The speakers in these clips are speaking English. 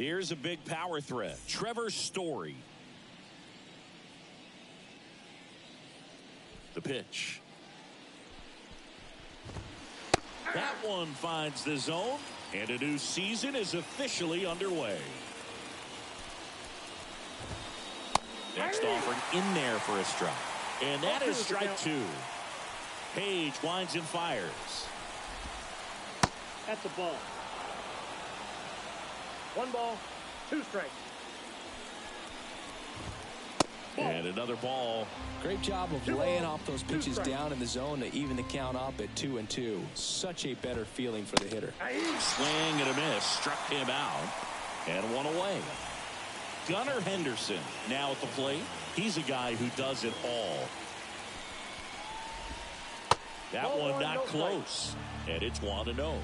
Here's a big power threat. Trevor Story. The pitch. That one finds the zone, and a new season is officially underway. Next offering in there for a strike. And that is strike two. Page winds and fires. That's a ball. 1 ball, 2 strikes. And another ball. Great job of laying off those pitches down in the zone to even the count up at 2-2. Such a better feeling for the hitter. Swing and a miss. Struck him out. And one away. Gunnar Henderson now at the plate. He's a guy who does it all. That one not close. And it's 1-0.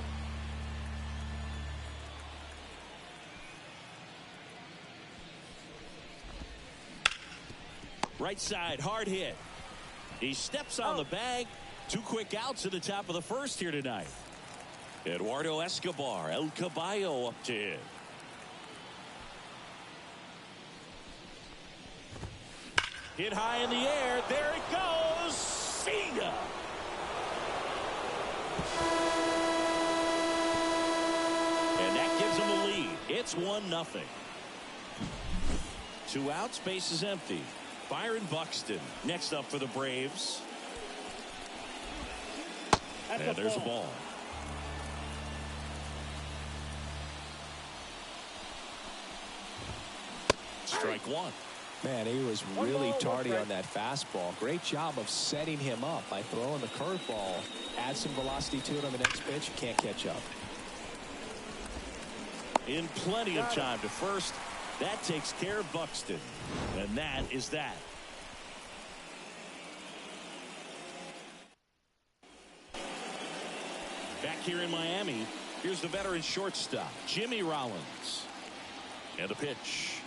Right side, hard hit. He steps on the bag. 2 quick outs at the top of the first here tonight. Eduardo Escobar, El Caballo up to hit. Hit high in the air. There it goes. See ya. And that gives him a lead. It's 1-0. 2 outs, base is empty. Byron Buxton next up for the Braves. And there's a ball. Strike one. Man, he was really tardy on that fastball. Great job of setting him up by throwing the curveball. Add some velocity to it on the next pitch. Can't catch up. In plenty of time to first. That takes care of Buxton. And that is that. Back here in Miami, here's the veteran shortstop, Jimmy Rollins. And a pitch.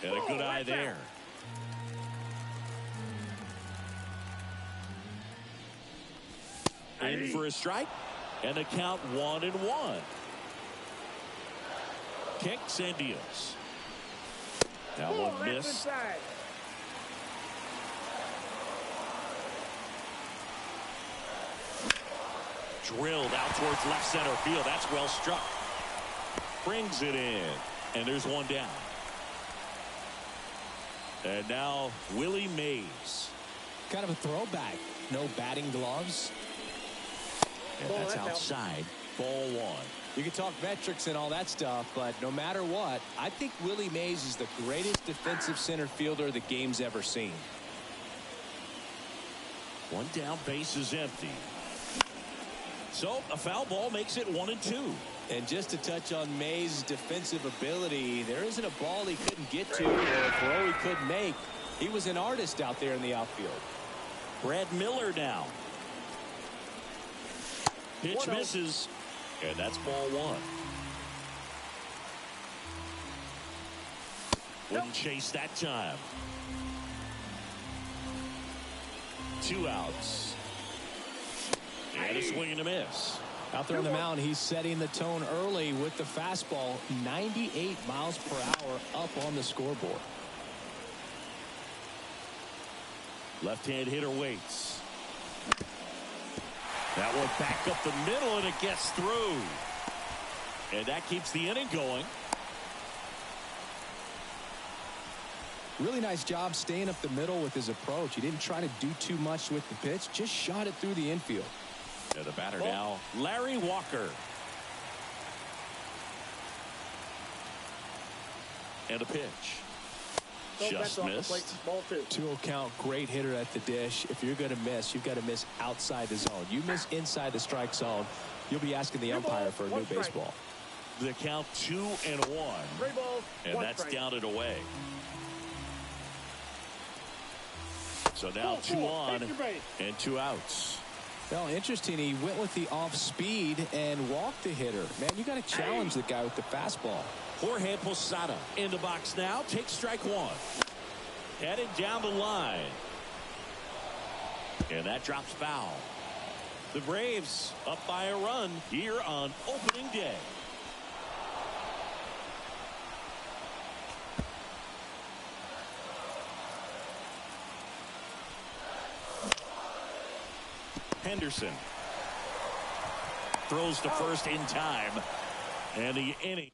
And a good eye there. In for a strike. And the count 1-1. Kicks and deals. That one missed. Drilled out towards left center field. That's well struck. Brings it in. And there's one down. And now Willie Mays. Kind of a throwback. No batting gloves. And that's outside. Ball one. You can talk metrics and all that stuff, but no matter what, I think Willie Mays is the greatest defensive center fielder the game's ever seen. One down, base is empty. So a foul ball makes it 1-2. And just to touch on Mays' defensive ability, there isn't a ball he couldn't get to or a throw he couldn't make. He was an artist out there in the outfield. Brad Miller now. Pitch misses. And that's ball one. Wouldn't chase that time. 2 outs. And a swing and a miss. Out there on the mound, he's setting the tone early with the fastball. 98 miles per hour up on the scoreboard. Left-hand hitter waits. That one back up the middle, and it gets through. And that keeps the inning going. Really nice job staying up the middle with his approach. He didn't try to do too much with the pitch, just shot it through the infield. And the batter now, Larry Walker. And a pitch. Just missed. Ball 2. 2-0 count, great hitter at the dish. If you're going to miss, you've got to miss outside the zone. You miss inside the strike zone, you'll be asking the umpire for a new baseball. The count 2-1. 3 balls, and that's down and away. So now 2 on and 2 outs. Well, interesting. He went with the off speed and walked the hitter. Man, you got to challenge the guy with the fastball. Jorge Posada in the box now. Takes strike one. Headed down the line. And that drops foul. The Braves up by a run here on opening day. Henderson throws to first in time, and the inning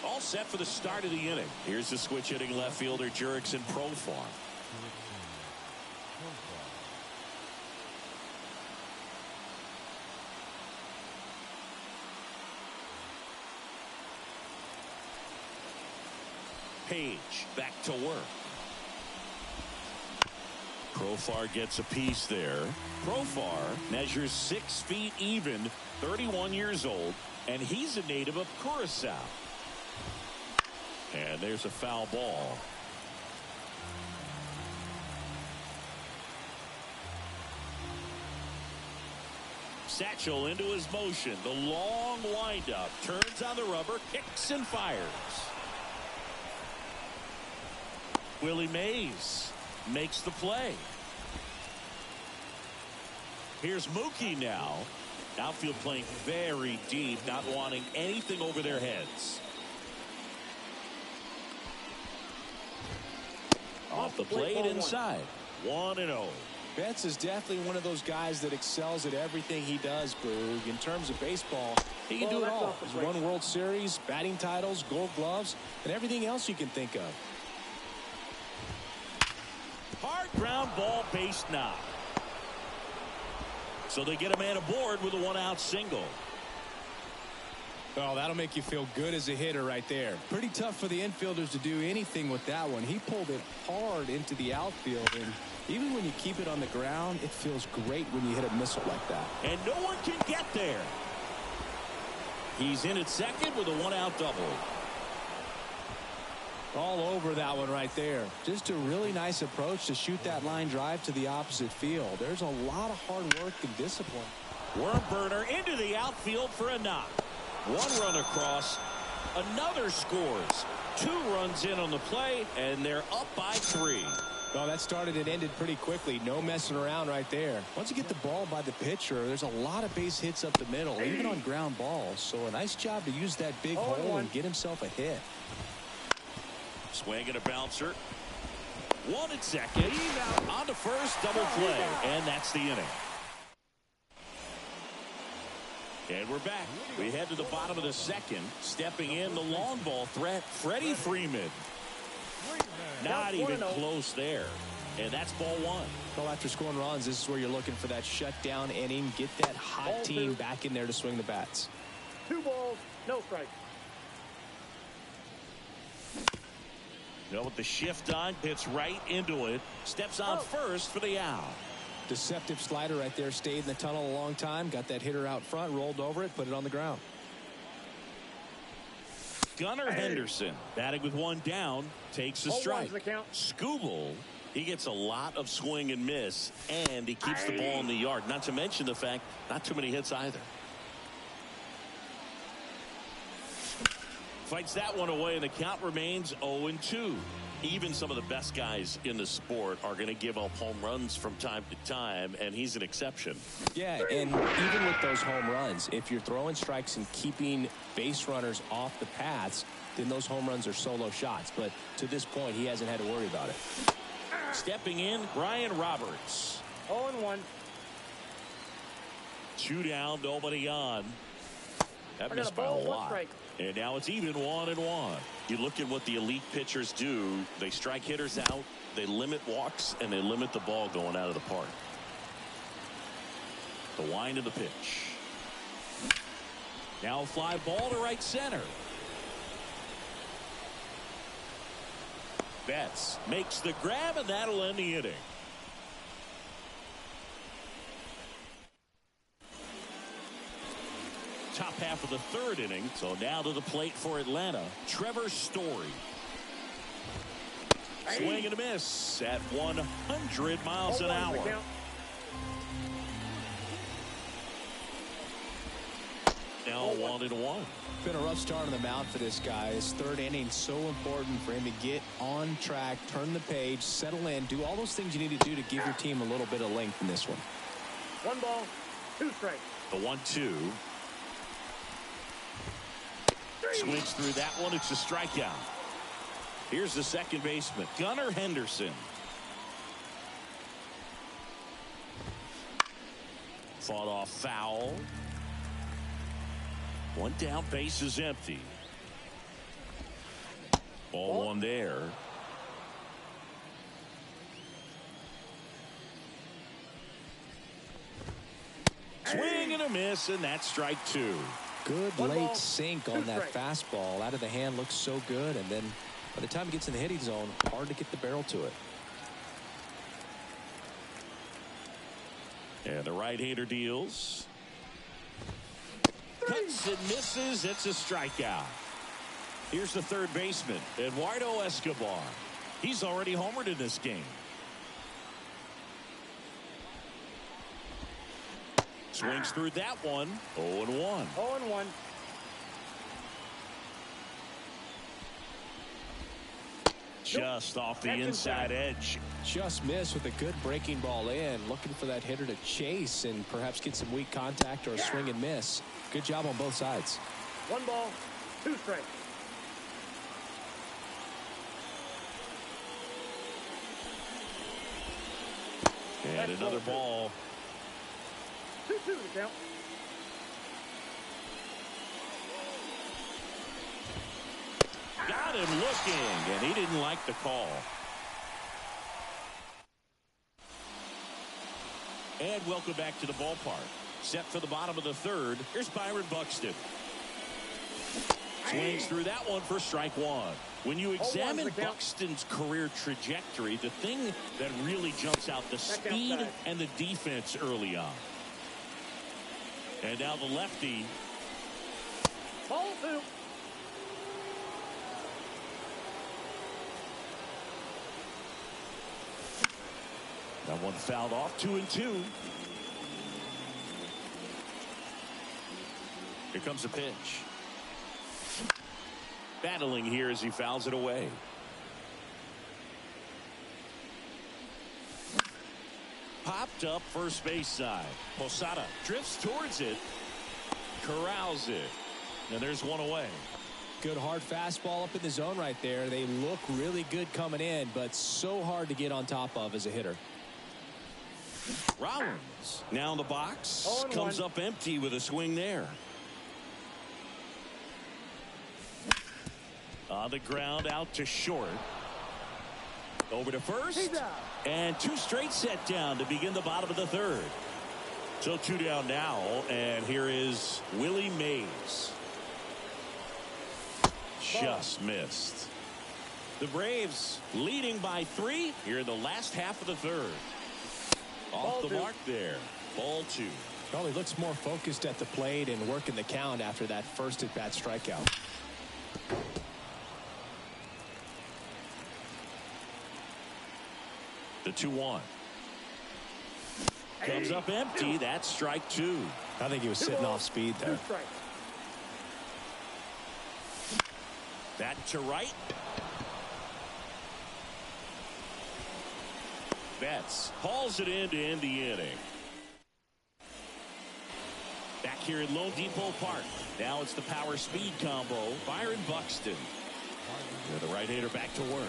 all set for the start of the inning. Here's the switch hitting left fielder Jurickson Profar. Page back to work. Profar gets a piece there. Profar measures 6 feet even, 31 years old, and he's a native of Curacao. And there's a foul ball. Satchel into his motion. The long windup. Turns on the rubber. Kicks and fires. Willie Mays makes the play. Here's Mookie now. Outfield playing very deep, not wanting anything over their heads. Off the plate inside. 1-0. Betts is definitely one of those guys that excels at everything he does, Boog. In terms of baseball, he can do it all. He's won World Series, batting titles, Gold Gloves, and everything else you can think of. Hard ground ball, base knock. So they get a man aboard with a 1-out single. Oh, that'll make you feel good as a hitter right there. Pretty tough for the infielders to do anything with that one. He pulled it hard into the outfield, and even when you keep it on the ground, it feels great when you hit a missile like that. And no one can get there. He's in at second with a 1-out double. All over that one right there. Just a really nice approach to shoot that line drive to the opposite field. There's a lot of hard work and discipline. Worm burner into the outfield for a knock. 1 run across. Another scores. 2 runs in on the play, and they're up by 3. Well, that started and ended pretty quickly. No messing around right there. Once you get the ball by the pitcher, there's a lot of base hits up the middle, even on ground balls. So a nice job to use that big hole and get himself a hit. Swing and a bouncer. 1 at second. On to first, double play. And that's the inning. And we're back. We head to the bottom of the second. Stepping in, the long ball threat, Freddie Freeman. Not even close there. And that's ball 1. Well, after scoring runs, this is where you're looking for that shutdown inning. Get that hot team back in there to swing the bats. 2 balls, no strikes. With the shift on, hits right into it. Steps on first for the out. Deceptive slider right there. Stayed in the tunnel a long time. Got that hitter out front, rolled over it, put it on the ground. Gunnar Henderson batting with 1 down, takes a strike. Skubal, he gets a lot of swing and miss, and he keeps the ball in the yard. Not to mention the fact, not too many hits either. Fights that one away, and the count remains 0-2. Even some of the best guys in the sport are going to give up home runs from time to time, and he's an exception. Yeah, and even with those home runs, if you're throwing strikes and keeping base runners off the paths, then those home runs are solo shots. But to this point, he hasn't had to worry about it. Stepping in, Brian Roberts. 0-1. 2 down, nobody on. That missed by a lot. And now it's even 1-1. You look at what the elite pitchers do. They strike hitters out, they limit walks, and they limit the ball going out of the park. The wind of the pitch. Now a fly ball to right center. Betts makes the grab, and that'll end the inning. Top half of the 3rd inning. So now to the plate for Atlanta, Trevor Story. Swing and a miss at 100 miles an hour. Now 1-1. Been a rough start on the mound for this guy. His 3rd inning, so important for him to get on track, turn the page, settle in, do all those things you need to do to give your team a little bit of length in this one. 1 ball, 2 strikes. The 1-2. Swings through that one. It's a strikeout. Here's the second baseman, Gunnar Henderson. Fought off foul. One down, base is empty. Ball one there. Swing and a miss, and that's strike two. Good late sink on that fastball. Out of the hand, looks so good, and then by the time it gets in the hitting zone, hard to get the barrel to it. And the right-hander deals. Cuts and misses. It's a strikeout. Here's the third baseman, Eduardo Escobar. He's already homered in this game. Swings through that one. 0-1. 0-1. Just off the inside edge. Just missed with a good breaking ball in. Looking for that hitter to chase and perhaps get some weak contact or a swing and miss. Good job on both sides. 1 ball, 2 strikes. And another ball. 2-2 to count. Got him looking, and he didn't like the call. And welcome back to the ballpark. Set for the bottom of the third. Here's Byron Buxton. Swings through that one for strike one. When you examine Buxton's career trajectory, the thing that really jumps out, the speed and the defense early on. And now the lefty. Ball 2. That one fouled off. 2-2. Here comes a pitch. Battling here as he fouls it away. Popped up first base side. Posada drifts towards it. Corrals it. And there's one away. Good hard fastball up in the zone right there. They look really good coming in, but so hard to get on top of as a hitter. Rollins now in the box. Comes up empty with a swing there. On the ground out to short. Over to first. And 2 straight set down to begin the bottom of the third. So 2 down now. And here is Willie Mays. Just missed. The Braves leading by 3 here in the last half of the third. Off the mark there. Ball 2. Well, he looks more focused at the plate and working the count after that first at-bat strikeout. The 2-1. Comes up empty. That's strike 2. I think he was sitting off speed there. That to right. Betts hauls it in to end the inning. Back here in Lone Depot Park. Now it's the power speed combo. Byron Buxton. And the right-hander back to work.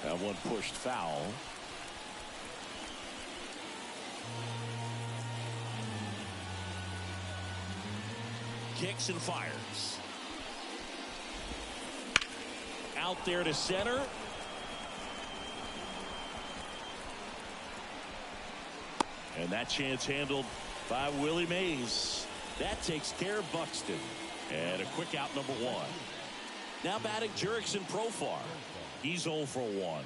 That one pushed foul. Kicks and fires. Out there to center. And that chance handled by Willie Mays. That takes care of Buxton. And a quick out, number 1. Now batting Jurickson Profar. He's 0 for 1.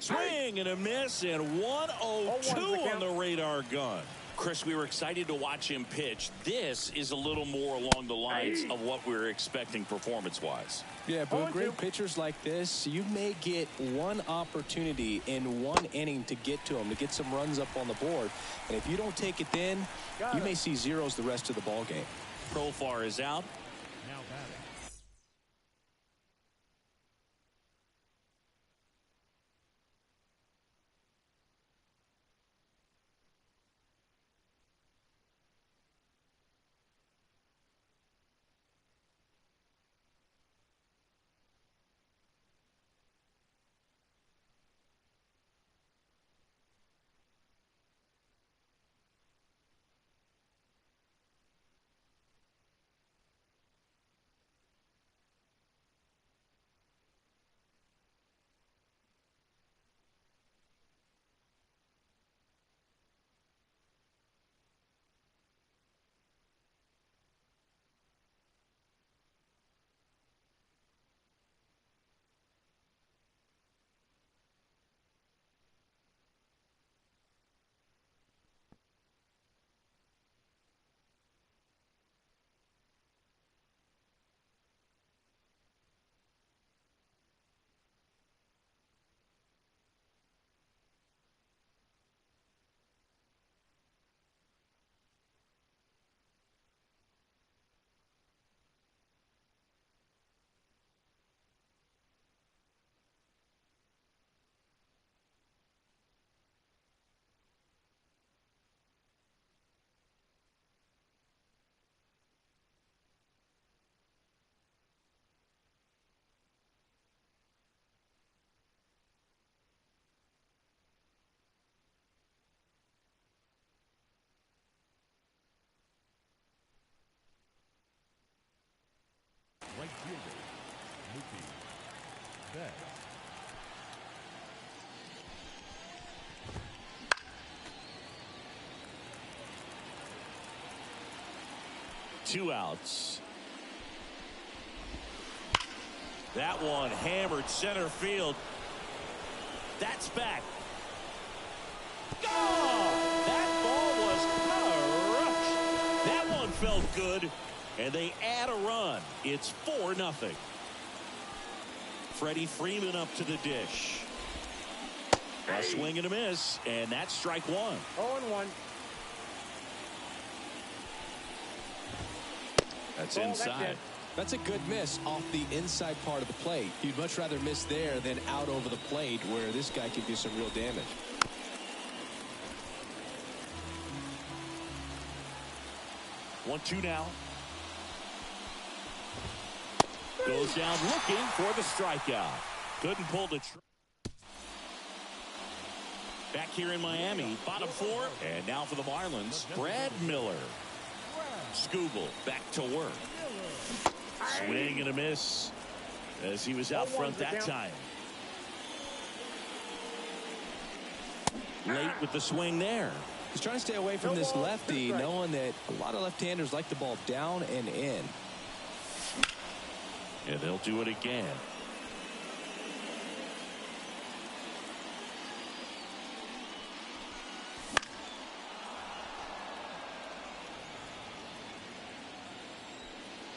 Swing and a miss, and 1-0-2 on the radar gun. Chris, we were excited to watch him pitch. This is a little more along the lines of what we were expecting performance-wise. Yeah, but with great pitchers like this, you may get one opportunity in one inning to get to them, to get some runs up on the board. And if you don't take it then, you may see zeros the rest of the ball game. Profar is out. Now batting. Right fielder, Mookie Betts. Two outs. That one hammered center field. That's back. Oh, that ball was crushed. That one felt good, and they add a run. It's 4-0. Freddie Freeman up to the dish. A swing and a miss, and that's strike one. 0-1. That's inside. That's a good miss off the inside part of the plate. You'd much rather miss there than out over the plate, where this guy could do some real damage. 1-2 now. Goes down looking for the strikeout. Couldn't pull the trigger. Back here in Miami, bottom four. And now for the Marlins, Brad Miller. Skubal back to work. Swing and a miss as he was out front that time. Late with the swing there. He's trying to stay away from this lefty, knowing that a lot of left-handers like the ball down and in. And they'll do it again.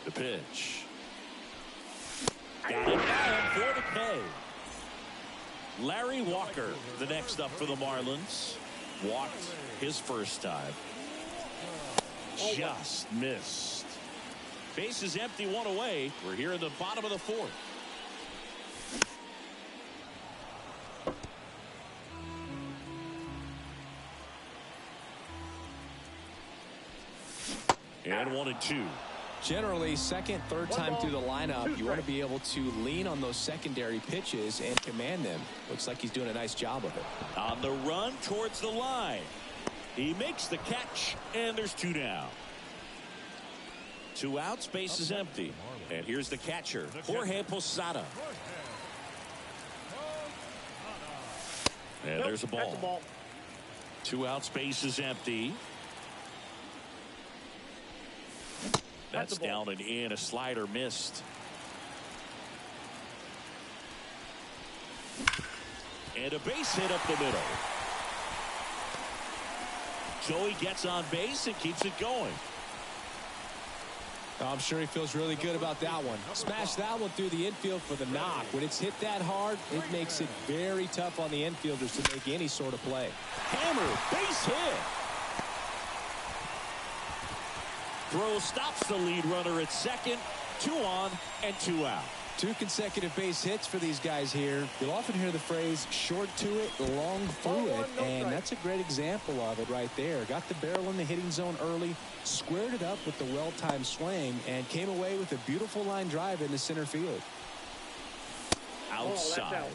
The pitch. Got it down for the K. Larry Walker, the next up for the Marlins. Walked his first time. Just missed. Base is empty, one away. We're here in the bottom of the fourth. And 1-2. Generally, second, third time through the lineup, you want to be able to lean on those secondary pitches and command them. Looks like he's doing a nice job of it. On the run towards the line. He makes the catch, and there's two down. 2 outs, base is empty. And here's the catcher, Jorge Posada. And there's a ball. 2 outs, base is empty. That's down and in. A slider missed. And a base hit up the middle. Joey gets on base and keeps it going. I'm sure he feels really good about that one. Smash that one through the infield for the knock. When it's hit that hard, it makes it very tough on the infielders to make any sort of play. Hammer, base hit. Throw stops the lead runner at second, 2 on and 2 out. 2 consecutive base hits for these guys here. You'll often hear the phrase short to it, long through it, and that's a great example of it right there. Got the barrel in the hitting zone early, squared it up with the well-timed swing, and came away with a beautiful line drive into center field. Outside.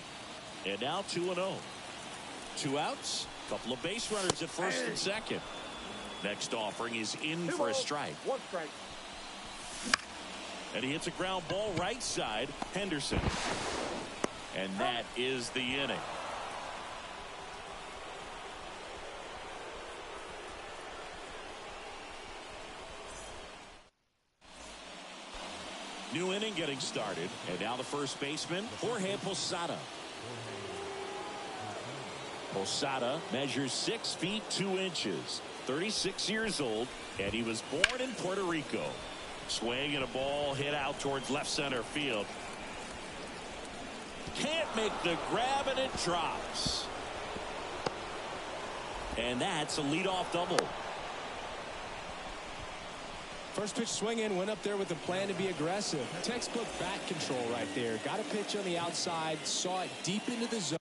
And now 2-0. 2 outs, couple of base runners at first and second. Next offering is in for a strike. 1 strike. And he hits a ground ball right side. Henderson. And that is the inning. New inning getting started. And now the first baseman, Jorge Posada. Posada measures 6 feet 2 inches. 36 years old. And he was born in Puerto Rico. Swing and a ball hit out towards left center field. Can't make the grab, and it drops. And that's a leadoff double. First pitch swing in, went up there with a plan to be aggressive. Textbook bat control right there. Got a pitch on the outside, saw it deep into the zone.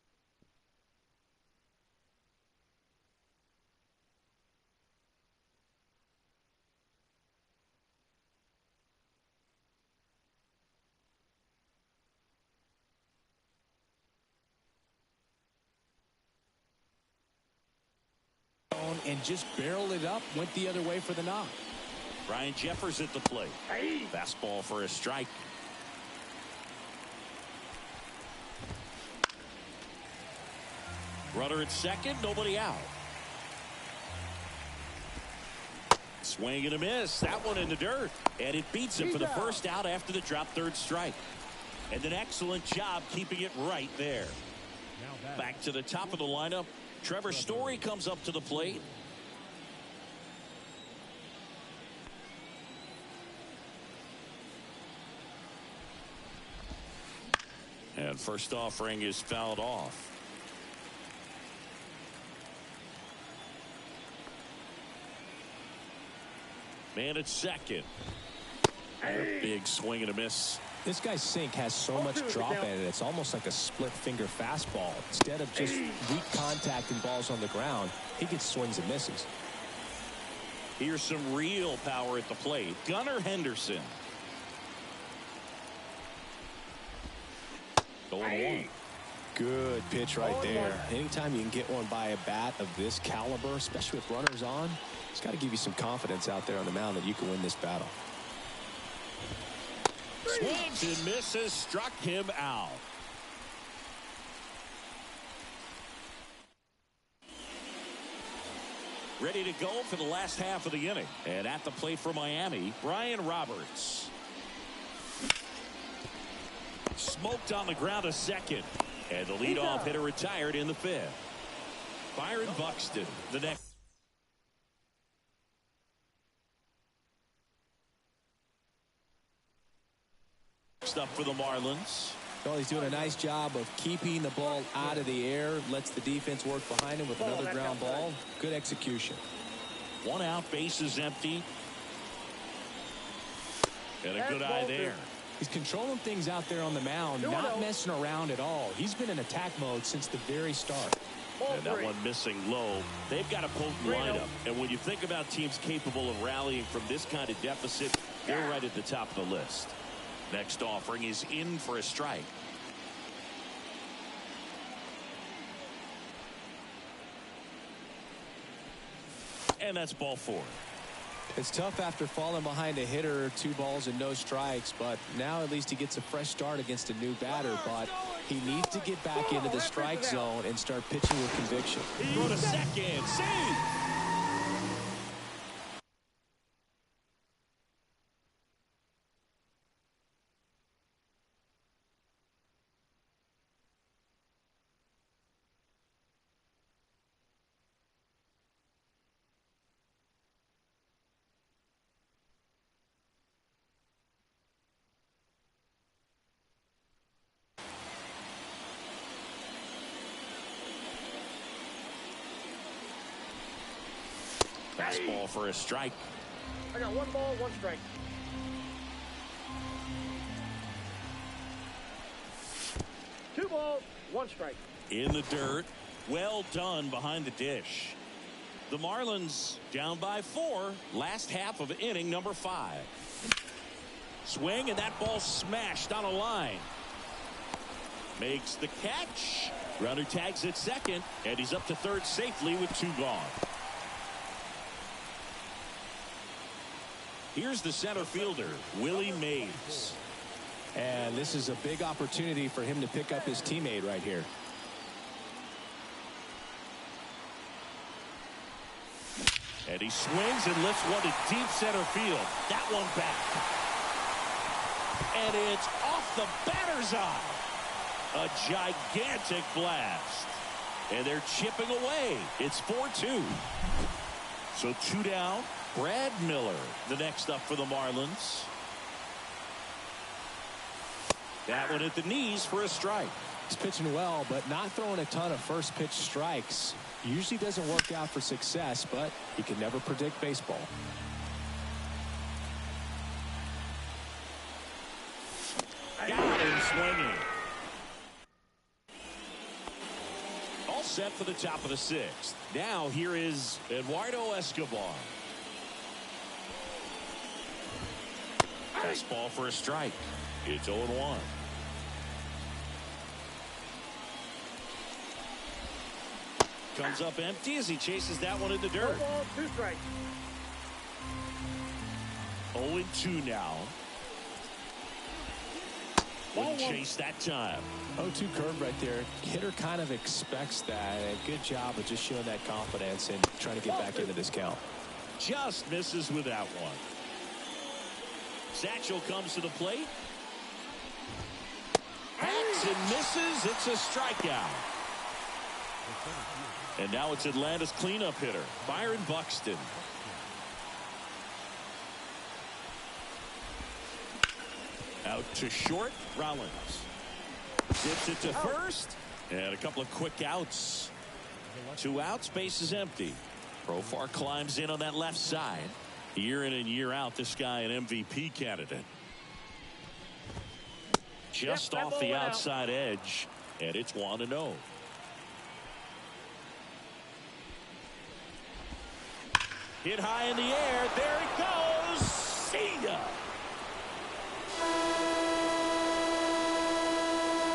And just barreled it up, went the other way for the knock. Ryan Jeffers at the plate. Fastball for a strike. Runner at second, nobody out. Swing and a miss. That one in the dirt. And it beats him for the first out after the drop third strike. And an excellent job keeping it right there. Back to the top of the lineup. Trevor Story comes up to the plate. And first offering is fouled off. Man at second. A big swing and a miss. This guy's sink has so much drop in it. It's almost like a split finger fastball. Instead of just weak contact and balls on the ground, he gets swings and misses. Here's some real power at the plate. Gunnar Henderson. 0-1. Good pitch right there. Anytime you can get one by a bat of this caliber, especially with runners on, it's got to give you some confidence out there on the mound that you can win this battle. Swings and misses, struck him out. Ready to go for the last half of the inning. And at the plate for Miami, Brian Roberts. Smoked on the ground a second. And the leadoff hitter retired in the 5th. Byron Buxton, the next. Up for the Marlins. Well, he's doing a nice job of keeping the ball out of the air. Lets the defense work behind him with another ground ball. Good execution. 1 out, bases empty. And a good eye there. He's controlling things out there on the mound, not messing around at all. He's been in attack mode since the very start. And that one missing low. They've got a potent lineup. And when you think about teams capable of rallying from this kind of deficit, they're right at the top of the list. Next offering is in for a strike. And that's ball 4. It's tough after falling behind a hitter, 2 balls and no strikes, but now at least he gets a fresh start against a new batter. But he needs to get back into the strike zone and start pitching with conviction. Throw to second. Save! Fastball for a strike. I got 1 ball, 1 strike. balls, one strike. In the dirt. Well done behind the dish. The Marlins down by 4. Last half of inning number 5. Swing, and that ball smashed on a line. Makes the catch. Runner tags at second, and he's up to third safely with 2 gone. Here's the center fielder, Willie Mays. And this is a big opportunity for him to pick up his teammate right here. And he swings and lifts one to deep center field. That one back. And it's off the batter's eye. A gigantic blast. And they're chipping away. It's 4-2. So 2 down. Brad Miller, the next up for the Marlins. That one at the knees for a strike. He's pitching well, but not throwing a ton of first pitch strikes. Usually doesn't work out for success, but you can never predict baseball. Got him swinging. All set for the top of the 6th. Now here is Eduardo Escobar. Fastball for a strike. It's 0-1. Comes up empty as he chases that one in the dirt. 1 ball, 2 strikes. 0-2 now. Wouldn't chase that time. 0-2 curve right there. Hitter kind of expects that. Good job of just showing that confidence and trying to get back into this count. Just misses with that one. Satchel comes to the plate. Hacks and misses. It's a strikeout. And now it's Atlanta's cleanup hitter, Byron Buxton. Out to short, Rollins. Gets it to first. And a couple of quick outs. 2 outs, base is empty. Profar climbs in on that left side. Year in and year out, this guy an MVP candidate. Just off the outside edge, and it's 1-0. Hit high in the air. There it goes. See ya.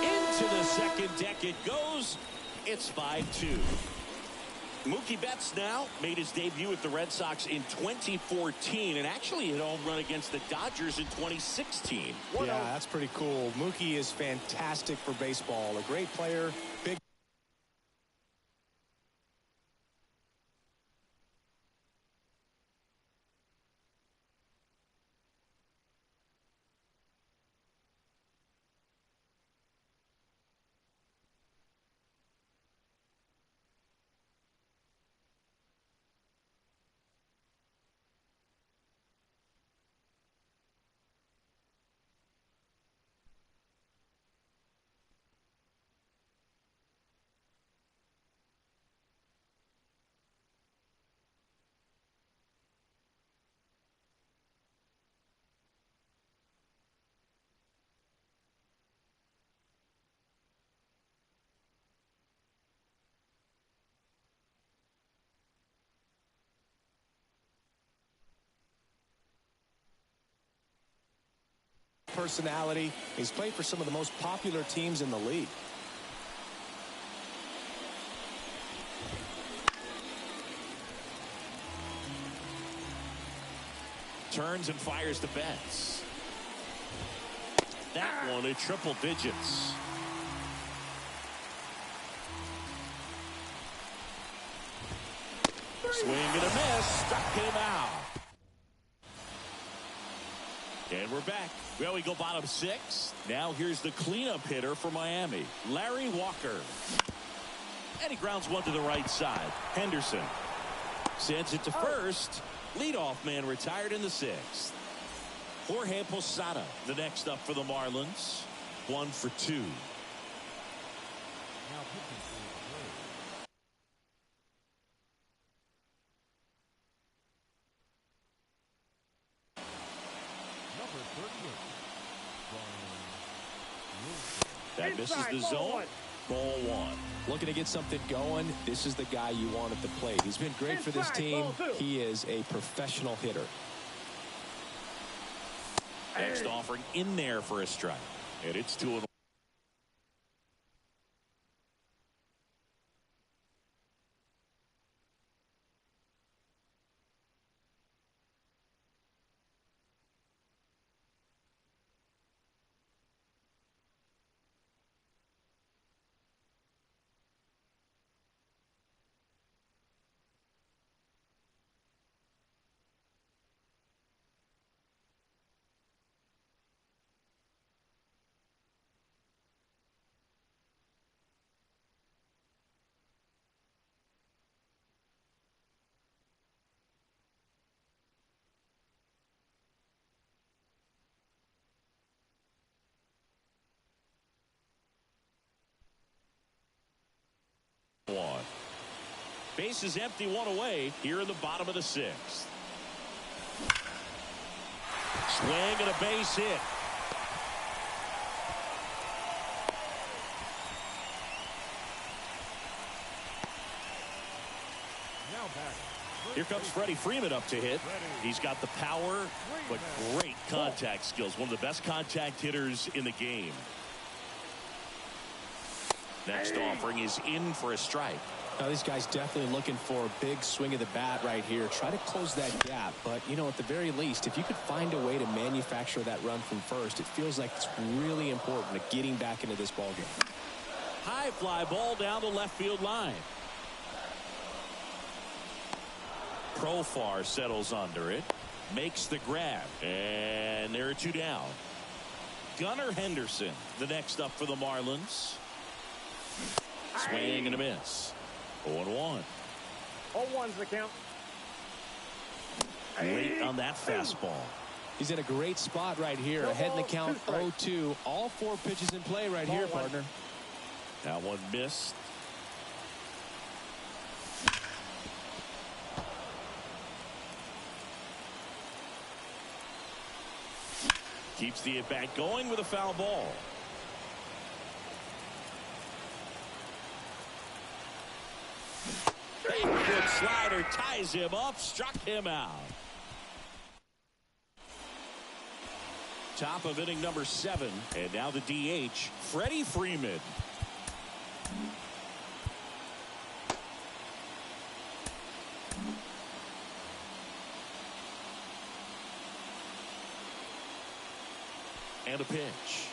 Into the second deck it goes. It's 5-2. Mookie Betts now made his debut with the Red Sox in 2014 and actually hit a home run against the Dodgers in 2016. Yeah, that's pretty cool. Mookie is fantastic for baseball. A great player, big. Personality. He's played for some of the most popular teams in the league. Turns and fires to Betts. That one at triple digits. Swing and a miss. Struck him out. And we're back. Well, we go bottom 6. Now here's the cleanup hitter for Miami, Larry Walker. And he grounds one to the right side. Henderson sends it to first. Leadoff man retired in the 6th. Jorge Posada, the next up for the Marlins. 1 for 2. That misses the zone. Ball one. Looking to get something going. This is the guy you want at the plate. He's been great for this team. He is a professional hitter. Next offering in there for a strike. And it's 2-1. One. Base is empty, one away here in the bottom of the sixth. Swing and a base hit. Now back. Here comes Freddie Freeman up to hit. He's got the power, but great contact skills. One of the best contact hitters in the game. Next offering is in for a strike. Now, these guys definitely looking for a big swing of the bat right here. Try to close that gap. But, you know, at the very least, if you could find a way to manufacture that run from first, it feels like it's really important to getting back into this ballgame. High fly ball down the left field line. Profar settles under it. Makes the grab. And there are two down. Gunnar Henderson, the next up for the Marlins. Swing and a miss. 0-1. 0-1's the count. Late on that fastball. He's in a great spot right here. Ahead in the count 0-2. All four pitches in play right here, partner. That one missed. Keeps the at-bat going with a foul ball. Backward slider ties him up, struck him out. Top of inning number 7, and now the DH, Freddie Freeman. And a pitch.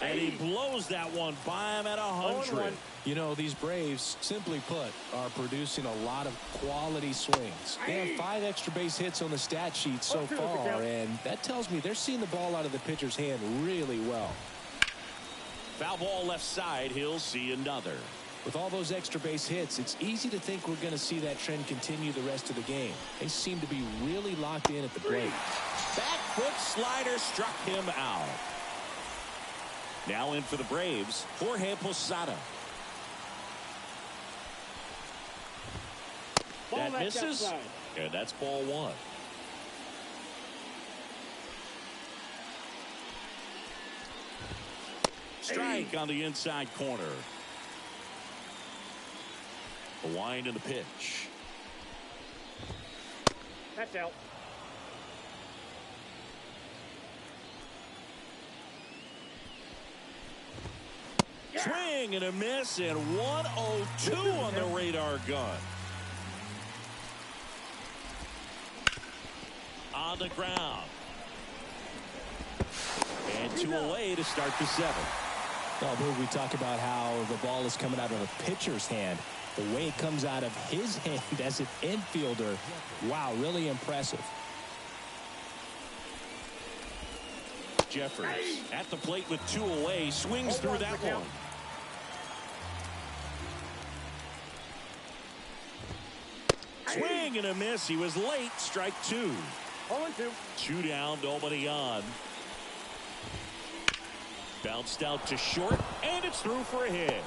And he blows that one by him at 100. You know, these Braves, simply put, are producing a lot of quality swings. They have 5 extra base hits on the stat sheet so far, and that tells me they're seeing the ball out of the pitcher's hand really well. Foul ball left side. He'll see another. With all those extra base hits, it's easy to think we're going to see that trend continue the rest of the game. They seem to be really locked in at the plate. Back foot slider struck him out. Now in for the Braves, Jorge Posada. That misses, and that's ball one. Strike on the inside corner. A wind in the pitch. That's out. Swing and a miss, and 102 on the radar gun. On the ground. And 2 away to start the 7th. Well, we talk about how the ball is coming out of a pitcher's hand. The way it comes out of his hand as an infielder, wow, really impressive. Jeffers at the plate with 2 away, swings through that one. Swing and a miss. He was late. Strike 2. 0-2. 2 down, nobody on. Bounced out to short, and it's through for a hit.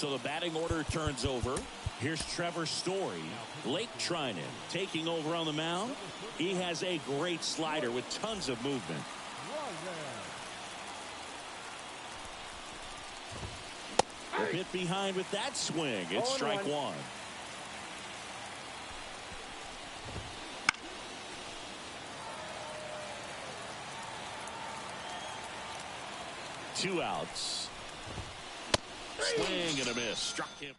So the batting order turns over. Here's Trevor Story. Blake Trinan taking over on the mound. He has a great slider with tons of movement. A bit behind with that swing. It's strike one. Two outs. Swing and a miss. Struck him.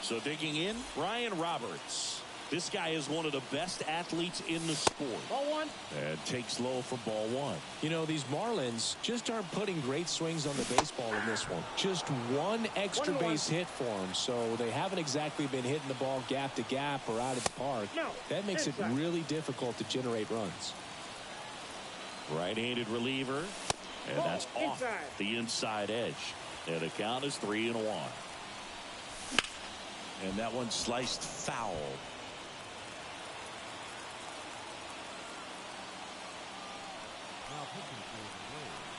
So digging in, Ryan Roberts. This guy is one of the best athletes in the sport. Ball one. And takes low for ball one. You know, these Marlins just aren't putting great swings on the baseball in this one. Just one extra base hit for them, so they haven't exactly been hitting the ball gap to gap or out of the park. That makes it really difficult to generate runs. Right-handed reliever, and that's off the inside edge. And the count is 3-1. And that one sliced foul. Now pitching for the Rays,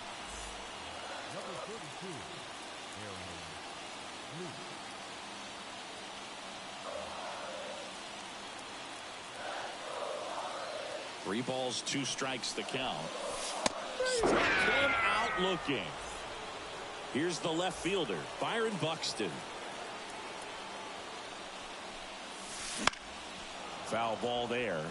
number 32, Aaron Liga. 3 balls, 2 strikes the count. Struck him out looking. Here's the left fielder, Byron Buxton. Foul ball there.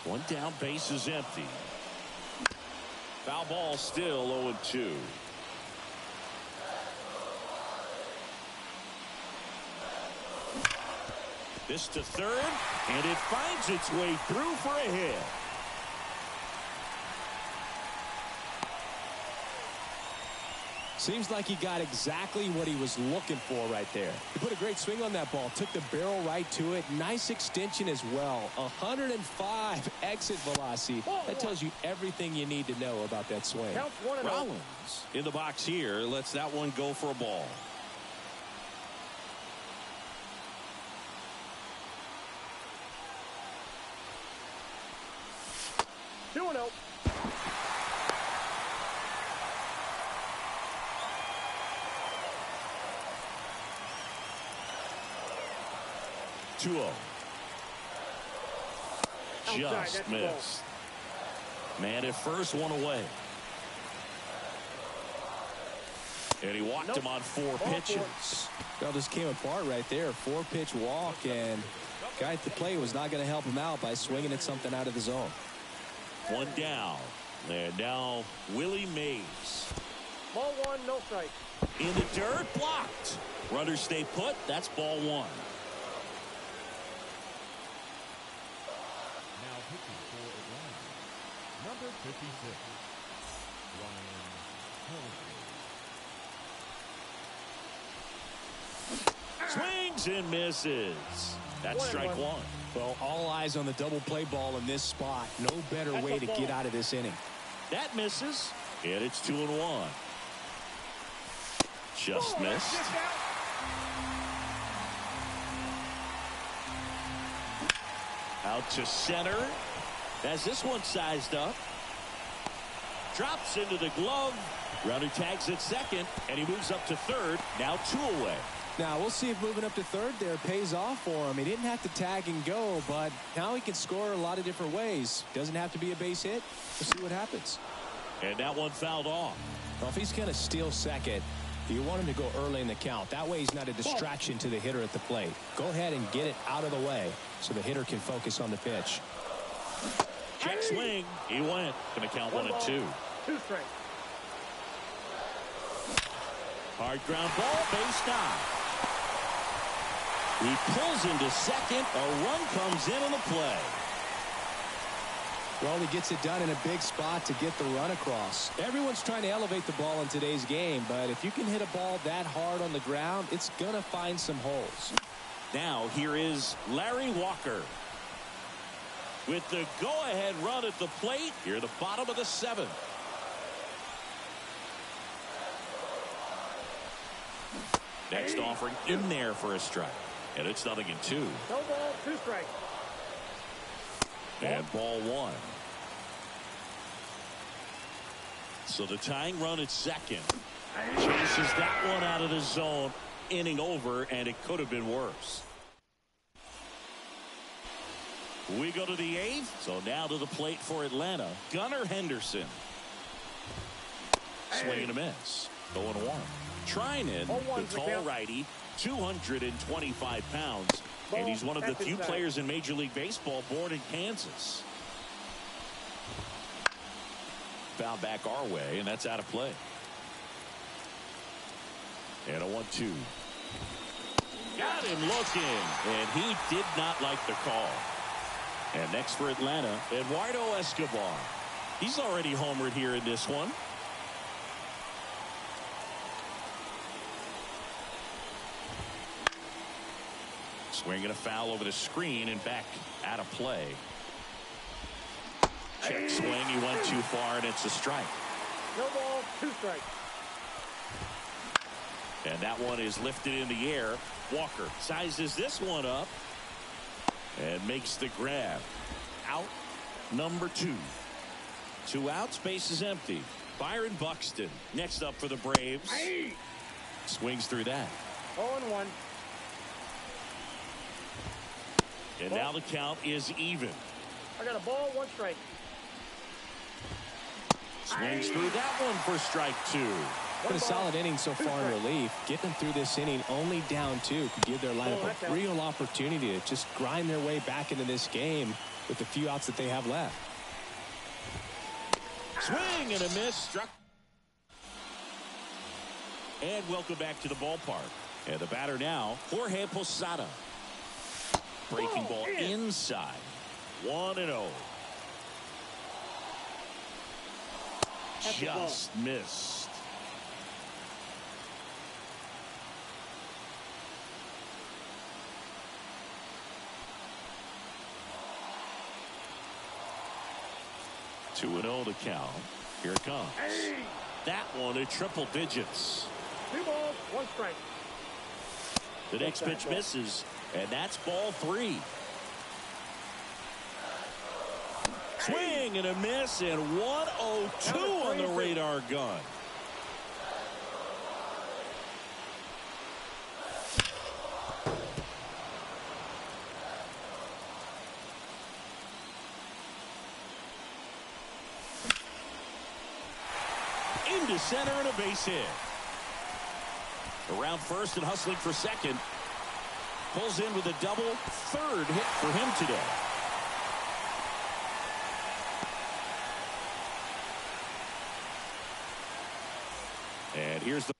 One down, base is empty. Foul ball, still 0-2. This to third, and it finds its way through for a hit. Seems like he got exactly what he was looking for right there. He put a great swing on that ball, took the barrel right to it. Nice extension as well. 105 exit velocity. That tells you everything you need to know about that swing. Rollins in the box here lets that one go for a ball. Just missed. Man at first, one away. And he walked him on 4 pitches. Well, this came apart right there. 4-pitch walk, and guy at the plate was not going to help him out by swinging at something out of the zone. One down. And now Willie Mays. Ball one, no strike. In the dirt, blocked. Runners stay put. That's ball one. Number 56, Ryan Swings and misses. That's strike one. Well, all eyes on the double play ball in this spot. No better way to get out of this inning. That misses, and it's 2-1. Just missed. Out to center. As this one sized up. Drops into the glove. Runner tags at second, and he moves up to third. Now 2 away. Now we'll see if moving up to third there pays off for him. He didn't have to tag and go, but now he can score a lot of different ways. Doesn't have to be a base hit. We'll see what happens. And that one fouled off. Well, if he's going to steal second, you want him to go early in the count. That way he's not a distraction to the hitter at the plate. Go ahead and get it out of the way so the hitter can focus on the pitch. Check swing. He went. Going to count 1 and 2. 2 straight. Hard ground ball, base down. He pulls into second. A run comes in on the play. Well, he gets it done in a big spot to get the run across. Everyone's trying to elevate the ball in today's game, but if you can hit a ball that hard on the ground, it's going to find some holes. Now here is Larry Walker. With the go-ahead run at the plate, here at the bottom of the 7th. Next offering in there for a strike. And it's 0-2. No ball, 2 strikes. And ball 1. So the tying run at second. Chases that one out of the zone. Inning over, and it could have been worse. We go to the 8th. So now to the plate for Atlanta. Gunnar Henderson. Swing and a miss. 0-1. Treinen, the tall righty, 225 pounds. And he's one of the few players in Major League Baseball born in Kansas. Foul back our way, and that's out of play. And a 1-2. Got him looking, and he did not like the call. And next for Atlanta, Eduardo Escobar. He's already homered here in this one. Swinging a foul over the screen and back out of play. Check swing. He went too far, and it's a strike. No ball, 2 strikes. And that one is lifted in the air. Walker sizes this one up and makes the grab. Out number 2. 2 outs, base is empty. Byron Buxton next up for the Braves. Swings through that. 0-1. And now the count is even. I got a ball, 1 strike. Swings through that one for strike 2. Been a solid inning so far in relief. Getting them through this inning only down 2 could give their lineup a real opportunity to just grind their way back into this game with the few outs that they have left. Swing and a miss. Struck. And welcome back to the ballpark. And the batter now, Jorge Posada. Breaking ball inside. 1-0. Just missed. Two 2-0 to count. Here it comes. That one at triple digits. 2 balls, 1 strike. The next pitch misses, and that's ball 3. Swing and a miss, and 1-0-2 on the radar gun. Into center and a base hit. Around first and hustling for second. Pulls in with a double. 3rd hit for him today. And here's the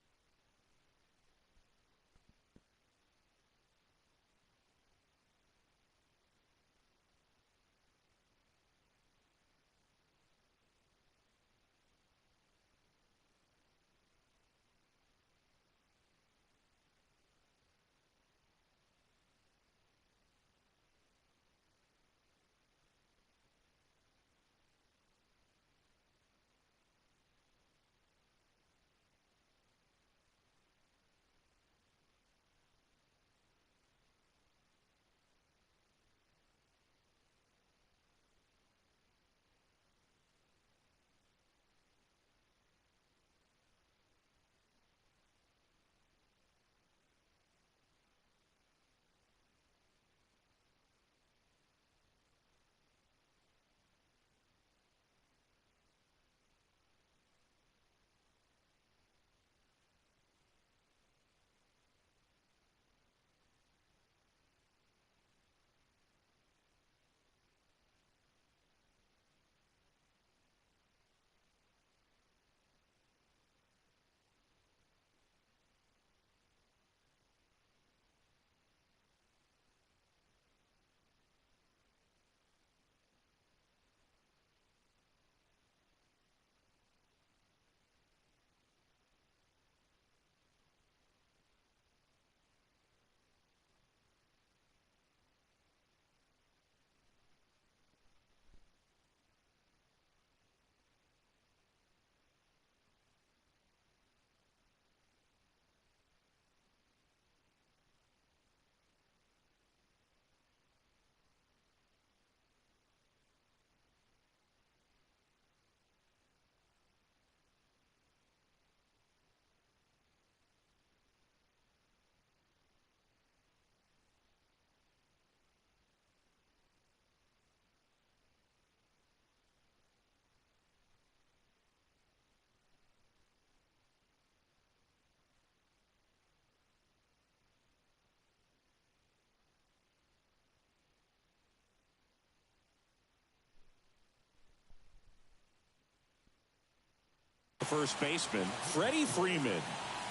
first baseman, Freddie Freeman.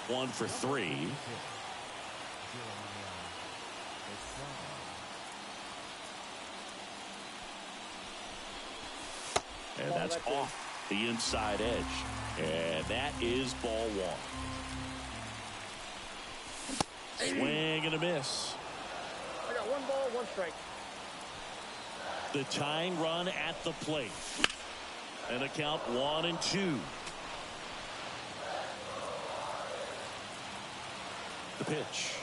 1 for 3. And that's off the inside edge. And that is ball 1. Swing and a miss. I got 1 ball, 1 strike. The tying run at the plate. And a count 1-2. The pitch.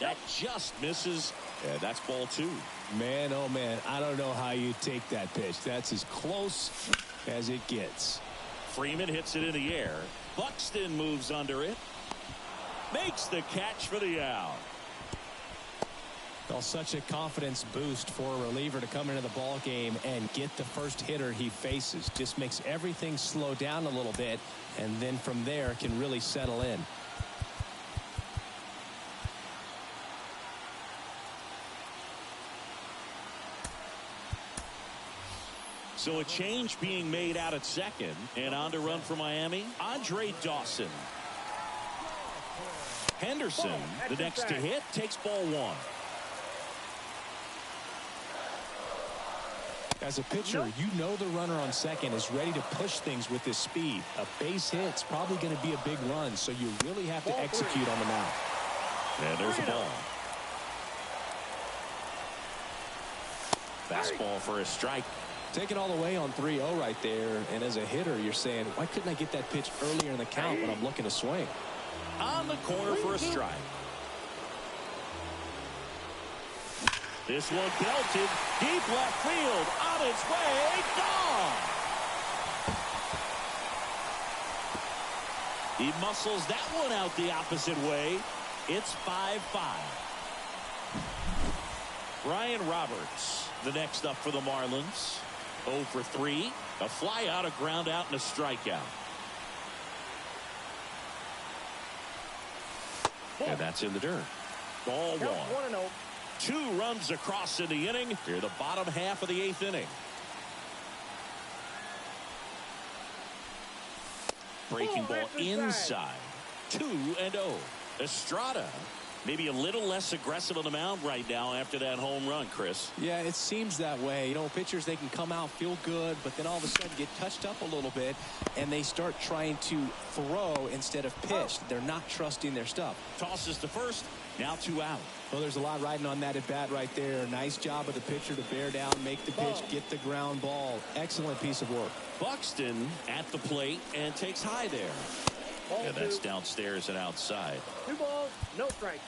That just misses. And that's ball 2. Man, oh man, I don't know how you take that pitch. That's as close as it gets. Freeman hits it in the air. Buxton moves under it. Makes the catch for the out. Well, such a confidence boost for a reliever to come into the ball game and get the first hitter he faces. Just makes everything slow down a little bit, and then from there can really settle in. So a change being made out at second, and on to run for Miami, Andre Dawson. Henderson, the next to hit, takes ball 1. As a pitcher, you know the runner on second is ready to push things with his speed. A base hit's probably going to be a big run, so you really have to execute on the mound. And there's a ball. Fastball for a strike. Take it all the way on 3-0 right there, and as a hitter, you're saying, why couldn't I get that pitch earlier in the count when I'm looking to swing? On the corner for a strike. This one belted deep left field, on its way, gone. He muscles that one out the opposite way. It's 5-5. Ryan Roberts, the next up for the Marlins. 0 for 3. A fly out, a ground out, and a strikeout. And that's in the dirt. Ball 1. 1-0. 2 runs across in the inning. Here, the bottom half of the 8th inning. Breaking ball inside. 2-0. Estrada, maybe a little less aggressive on the mound right now after that home run, Chris. Yeah, it seems that way. You know, pitchers, they can come out, feel good, but then all of a sudden get touched up a little bit, and they start trying to throw instead of pitch. They're not trusting their stuff. Tosses to first. Now 2 out. Well, there's a lot riding on that at bat right there. Nice job of the pitcher to bear down, make the pitch, get the ground ball. Excellent piece of work. Buxton at the plate and takes high there. And that's downstairs and outside. 2 balls, no strike.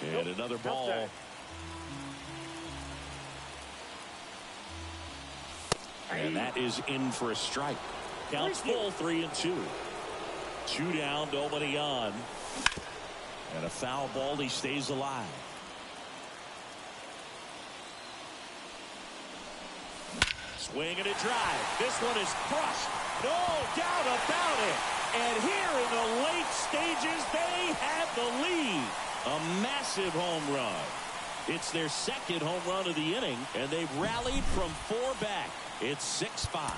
And another ball. And that is in for a strike. Counts full, 3-2. 2 down, nobody on. And a foul ball, he stays alive. Swing and a drive. This one is crushed. No doubt about it. And here in the late stages, they have the lead. A massive home run. It's their second home run of the inning, and they've rallied from 4 back. It's 6-5.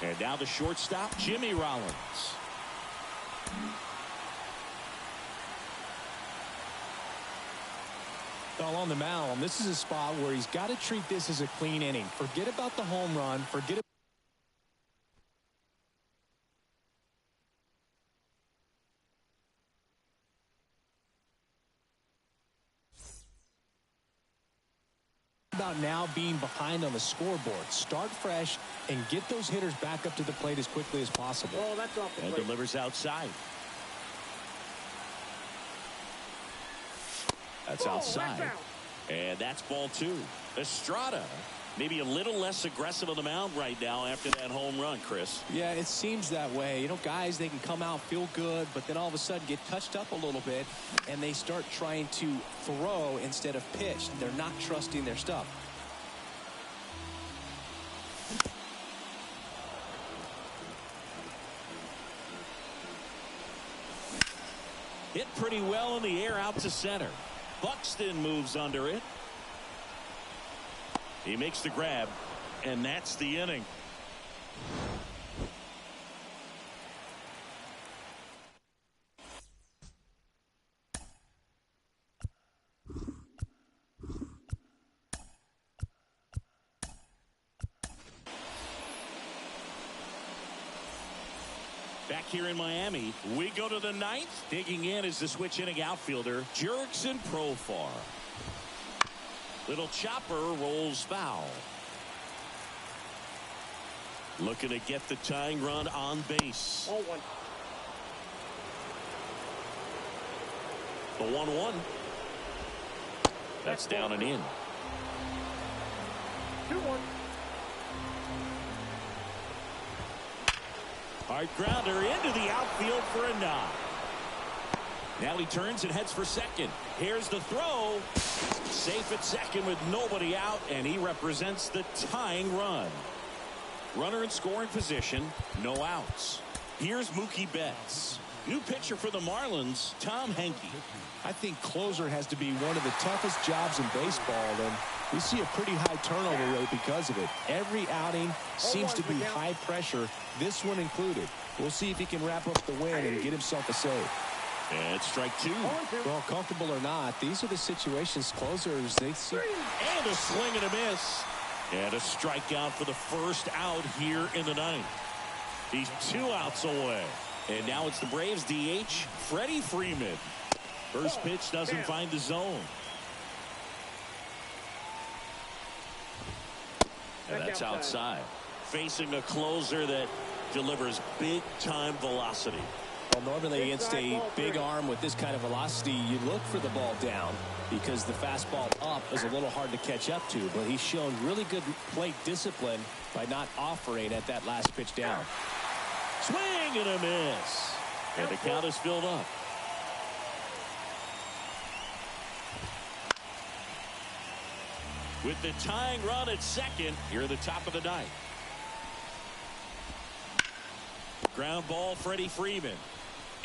And now the shortstop, Jimmy Rollins. Well, on the mound, this is a spot where he's got to treat this as a clean inning. Forget about the home run. Forget about now being behind on the scoreboard. Start fresh and get those hitters back up to the plate as quickly as possible. Oh, that's off the plate. And delivers outside. That's outside. And that's ball 2. Estrada Maybe a little less aggressive on the mound right now after that home run, Chris. Yeah, it seems that way. You know, guys, they can come out, feel good, but then all of a sudden get touched up a little bit, and they start trying to throw instead of pitch. They're not trusting their stuff. Hit pretty well in the air out to center. Buxton moves under it. He makes the grab, and that's the inning. Back here in Miami, we go to the ninth. Digging in is the switch inning outfielder, Jurickson Profar. Little chopper rolls foul. Looking to get the tying run on base. 0-1. The 1-1. That's down and in. 2-1. Hard grounder into the outfield for a knock. Now he turns and heads for second. Here's the throw. Safe at second with nobody out, and he represents the tying run. Runner in scoring position, no outs. Here's Mookie Betts. New pitcher for the Marlins, Tom Henke. I think closer has to be one of the toughest jobs in baseball, and we see a pretty high turnover rate because of it. Every outing seems to be high pressure, this one included. We'll see if he can wrap up the win and get himself a save. And strike two. Well, comfortable or not, these are the situations closers they see. And a swing and a miss. And a strikeout for the first out here in the ninth. He's 2 outs away. And now it's the Braves DH, Freddie Freeman. First pitch doesn't find the zone. And that's outside. Facing a closer that delivers big-time velocity. Well, normally against a big arm with this kind of velocity, you look for the ball down because the fastball up is a little hard to catch up to. But he's shown really good plate discipline by not offering at that last pitch down. Swing and a miss. And the count is filled up. With the tying run at second, here at the top of the ninth. Ground ball, Freddie Freeman.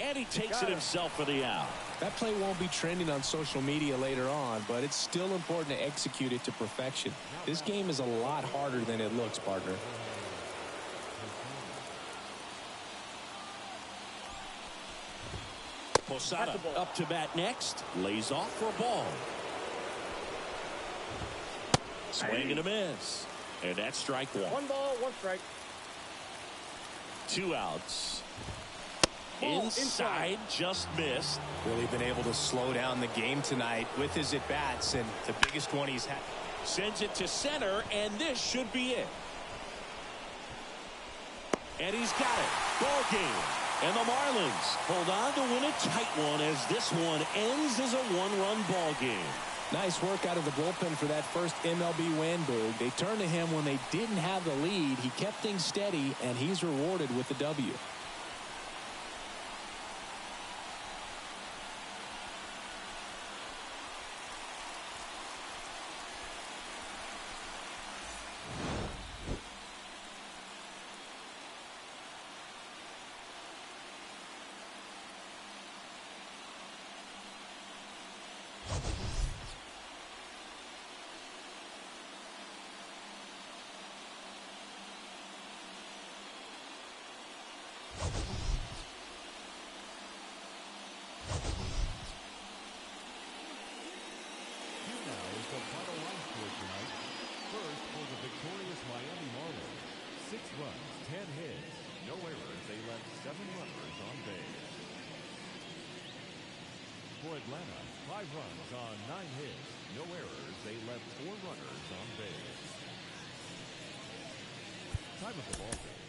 And he takes it himself for the out. That play won't be trending on social media later on, but it's still important to execute it to perfection. This game is a lot harder than it looks, partner. Posada up to bat next. Lays off for a ball. Swing and a miss. And that's strike one. 1 ball, 1 strike. 2 outs. Inside, just missed. Really been able to slow down the game tonight with his at-bats, and the biggest one he's had. Sends it to center, and this should be it. And he's got it. Ball game. And the Marlins hold on to win a tight one as this one ends as a 1-run ball game. Nice work out of the bullpen for that first MLB win, Boog. They turned to him when they didn't have the lead. He kept things steady, and he's rewarded with the W. For Atlanta, 5 runs on 9 hits, no errors. They left 4 runners on base. Time of the ball game.